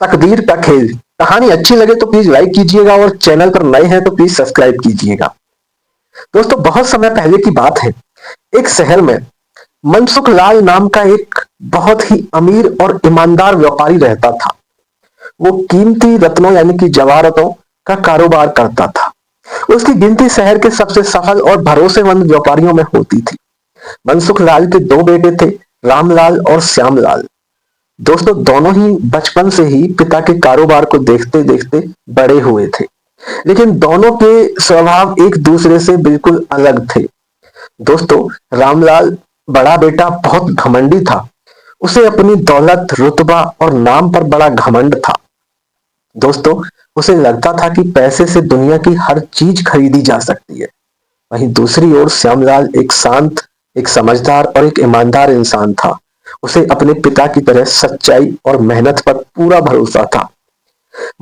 तकदीर का खेल। कहानी अच्छी लगे तो प्लीज लाइक कीजिएगा और चैनल पर नए हैं तो प्लीज सब्सक्राइब कीजिएगा। दोस्तों, बहुत समय पहले की बात है। एक शहर में मनसुख लाल नाम का एक बहुत ही अमीर और ईमानदार व्यापारी रहता था। वो कीमती रत्नों यानी कि जवाहरातों का कारोबार करता था। उसकी गिनती शहर के सबसे सफल और भरोसेमंद व्यापारियों में होती थी। मनसुख लाल के दो बेटे थे, रामलाल और श्यामलाल। दोस्तों, दोनों ही बचपन से ही पिता के कारोबार को देखते देखते बड़े हुए थे, लेकिन दोनों के स्वभाव एक दूसरे से बिल्कुल अलग थे। दोस्तों, रामलाल बड़ा बेटा बहुत घमंडी था। उसे अपनी दौलत, रुतबा और नाम पर बड़ा घमंड था। दोस्तों, उसे लगता था कि पैसे से दुनिया की हर चीज खरीदी जा सकती है। वहीं दूसरी ओर श्यामलाल एक शांत, एक समझदार और एक ईमानदार इंसान था। उसे अपने पिता की तरह सच्चाई और मेहनत पर पूरा भरोसा था।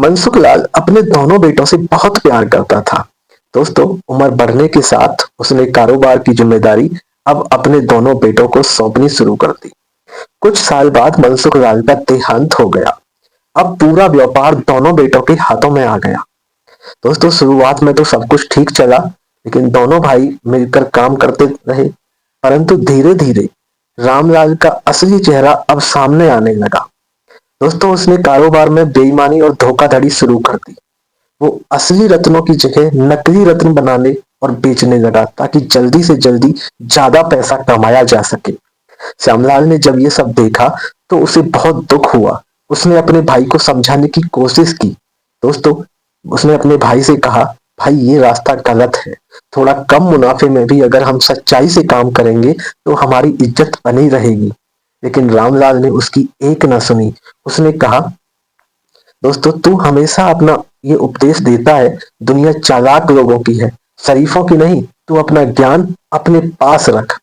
मनसुख लाल अपने दोनों बेटों से बहुत प्यार करता था। दोस्तों, उम्र बढ़ने के साथ उसने कारोबार की जिम्मेदारी अब अपने दोनों बेटों को सौंपनी शुरू कर दी। कुछ साल बाद मनसुख लाल का देहांत हो गया। अब पूरा व्यापार दोनों बेटों के हाथों में आ गया। दोस्तों, शुरुआत में तो सब कुछ ठीक चला, लेकिन दोनों भाई मिलकर काम करते रहे। परंतु धीरे धीरे रामलाल का असली चेहरा अब सामने आने लगा। दोस्तों, उसने कारोबार में बेईमानी और धोखाधड़ी शुरू कर दी। वो असली रत्नों की जगह नकली रत्न बनाने और बेचने लगा ताकि जल्दी से जल्दी ज्यादा पैसा कमाया जा सके। श्यामलाल ने जब ये सब देखा तो उसे बहुत दुख हुआ। उसने अपने भाई को समझाने की कोशिश की। दोस्तों, उसने अपने भाई से कहा, भाई ये रास्ता गलत है। थोड़ा कम मुनाफे में भी अगर हम सच्चाई से काम करेंगे तो हमारी इज्जत बनी रहेगी। लेकिन रामलाल ने उसकी एक न सुनी। उसने कहा, दोस्तों, तू हमेशा अपना ये उपदेश देता है, दुनिया चालाक लोगों की है, शरीफों की नहीं। तू अपना ज्ञान अपने पास रख।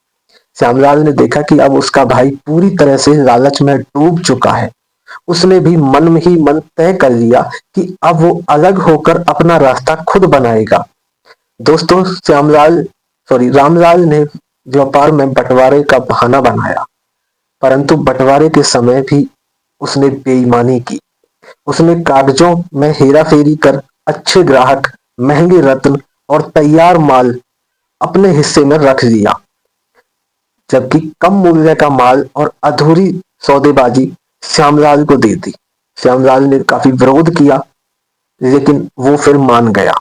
श्यामलाल ने देखा कि अब उसका भाई पूरी तरह से लालच में डूब चुका है। उसने भी मन में ही मन तय कर लिया कि अब वो अलग होकर अपना रास्ता खुद बनाएगा। दोस्तों, रामलाल ने व्यापार में बंटवारे का बहाना बनाया, परंतु बंटवारे के समय भी उसने बेईमानी की। उसने कागजों में हेराफेरी कर अच्छे ग्राहक, महंगे रत्न और तैयार माल अपने हिस्से में रख लिया, जबकि कम मूल्य का माल और अधूरी सौदेबाजी श्यामलाल को दे दी। श्यामलाल ने काफी विरोध किया, लेकिन वो फिर मान गया।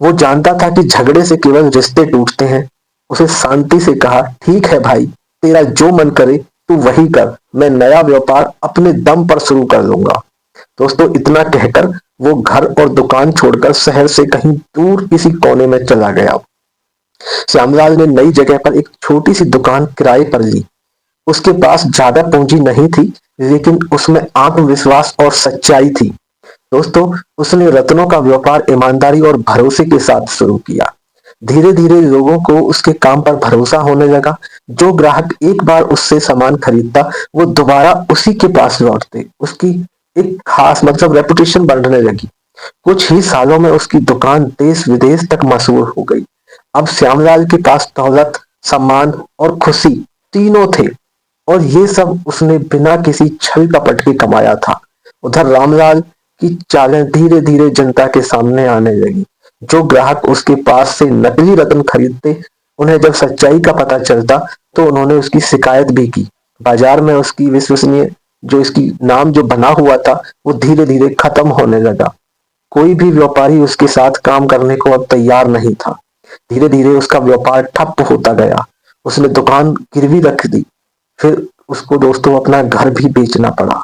वो जानता था कि झगड़े से केवल रिश्ते टूटते हैं। उसे शांति से कहा, ठीक है भाई, तेरा जो मन करे तू वही कर। मैं नया व्यापार अपने दम पर शुरू कर लूंगा। दोस्तों, इतना कहकर वो घर और दुकान छोड़कर शहर से कहीं दूर किसी कोने में चला गया। श्यामलाल ने नई जगह पर एक छोटी सी दुकान किराए पर ली। उसके पास ज्यादा पूंजी नहीं थी, लेकिन उसमें आत्मविश्वास और सच्चाई थी। दोस्तों, उसने रत्नों का व्यापार ईमानदारी और भरोसे के साथ शुरू किया। धीरे धीरे लोगों को उसके काम पर भरोसा होने लगा। जो ग्राहक एक बार उससे सामान खरीदता, वो दोबारा उसी के पास लौटते। उसकी एक खास रेपुटेशन बढ़ने लगी। कुछ ही सालों में उसकी दुकान देश विदेश तक मशहूर हो गई। अब श्यामलाल के पास दौलत, सम्मान और खुशी तीनों थे, और ये सब उसने बिना किसी छल कपट के कमाया था। उधर रामलाल की चालें धीरे धीरे जनता के सामने आने लगी। जो ग्राहक उसके पास से नकली रत्न खरीदते, उन्हें जब सच्चाई का पता चलता तो उन्होंने उसकी शिकायत भी की। बाजार में उसकी विश्वसनीय जो इसकी नाम जो बना हुआ था, वो धीरे धीरे खत्म होने लगा। कोई भी व्यापारी उसके साथ काम करने को अब तैयार नहीं था। धीरे धीरे उसका व्यापार ठप होता गया। उसने दुकान गिरवी रख दी। फिर उसको दोस्तों अपना घर भी बेचना पड़ा।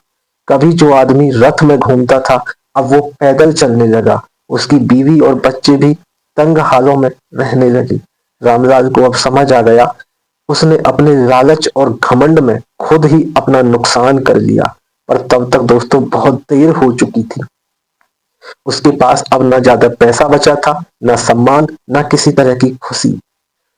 कभी जो आदमी रथ में घूमता था, अब वो पैदल चलने लगा। उसकी बीवी और बच्चे भी तंग हालों में रहने लगे। रामलाल को अब समझ आ गया, उसने अपने लालच और घमंड में खुद ही अपना नुकसान कर लिया। पर तब तक दोस्तों बहुत देर हो चुकी थी। उसके पास अब न ज्यादा पैसा बचा था, न सम्मान, न किसी तरह की खुशी।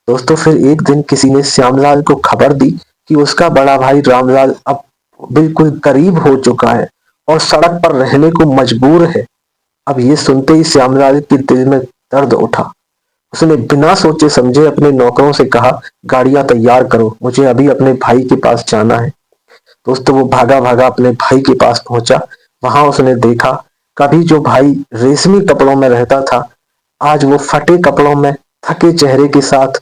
दोस्तों, फिर एक दिन किसी ने श्यामलाल को खबर दी कि उसका बड़ा भाई रामलाल अब बिल्कुल गरीब हो चुका है और सड़क पर रहने को मजबूर है। अब ये सुनते ही श्यामलाल के दिल में दर्द उठा। उसने बिना सोचे समझे अपने नौकरों से कहा, गाड़ियां तैयार करो, मुझे अभी अपने भाई के पास जाना है। दोस्तों, वो भागा भागा अपने भाई के पास पहुंचा। वहां उसने देखा कभी जो भाई रेशमी कपड़ों में रहता था, आज वो फटे कपड़ों में थके चेहरे के साथ,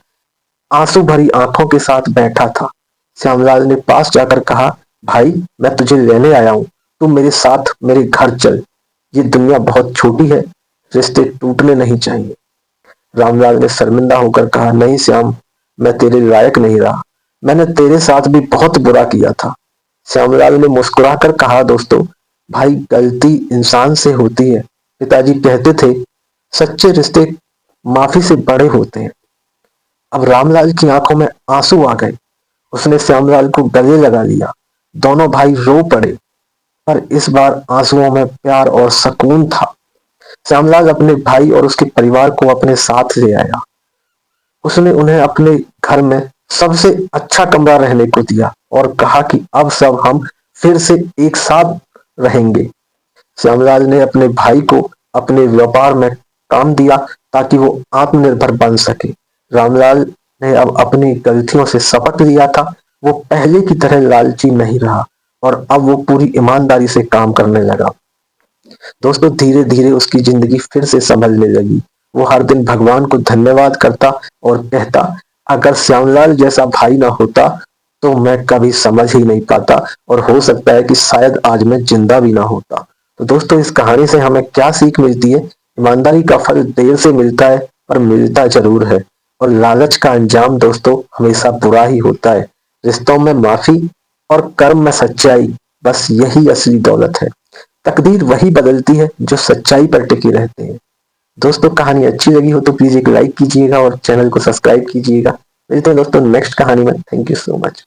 आंसू भरी आंखों के साथ बैठा था। श्यामलाल ने पास जाकर कहा, भाई मैं तुझे लेने आया हूं, तू मेरे साथ मेरे घर चल। ये दुनिया बहुत छोटी है, रिश्ते टूटने नहीं चाहिए। रामलाल ने शर्मिंदा होकर कहा, नहीं श्याम, मैं तेरे लायक नहीं रहा, मैंने तेरे साथ भी बहुत बुरा किया था। श्यामलाल ने मुस्कुराकर कहा, दोस्तों भाई गलती इंसान से होती है। पिताजी कहते थे सच्चे रिश्ते माफी से बड़े होते हैं। अब रामलाल की आंखों में आंसू आ गए। उसने श्यामलाल को गले लगा लिया। दोनों भाई रो पड़े, पर इस बार आंसुओं में प्यार और सुकून था। श्यामलाल अपने भाई और उसके परिवार को अपने साथ ले आया। उसने उन्हें अपने घर में सबसे अच्छा कमरा रहने को दिया और कहा कि अब सब हम फिर से एक साथ रहेंगे। श्यामलाल ने अपने भाई को अपने व्यापार में काम दिया ताकि वो आत्मनिर्भर बन सके। रामलाल ने अब अपनी गलतियों से सबक लिया था। वो पहले की तरह लालची नहीं रहा और अब वो पूरी ईमानदारी से काम करने लगा। दोस्तों धीरे धीरे उसकी जिंदगी फिर से संभलने लगी। वो हर दिन भगवान को धन्यवाद करता और कहता, अगर श्यामलाल जैसा भाई ना होता तो मैं कभी समझ ही नहीं पाता और हो सकता है कि शायद आज मैं जिंदा भी ना होता। तो दोस्तों इस कहानी से हमें क्या सीख मिलती है? ईमानदारी का फल देर से मिलता है पर मिलता जरूर है, और लालच का अंजाम दोस्तों हमेशा बुरा ही होता है। रिश्तों में माफी और कर्म में सच्चाई, बस यही असली दौलत है। तकदीर वही बदलती है जो सच्चाई पर टिके रहते हैं। दोस्तों कहानी अच्छी लगी हो तो प्लीज एक लाइक कीजिएगा और चैनल को सब्सक्राइब कीजिएगा। मिलते हैं दोस्तों नेक्स्ट कहानी में। Thank you so much.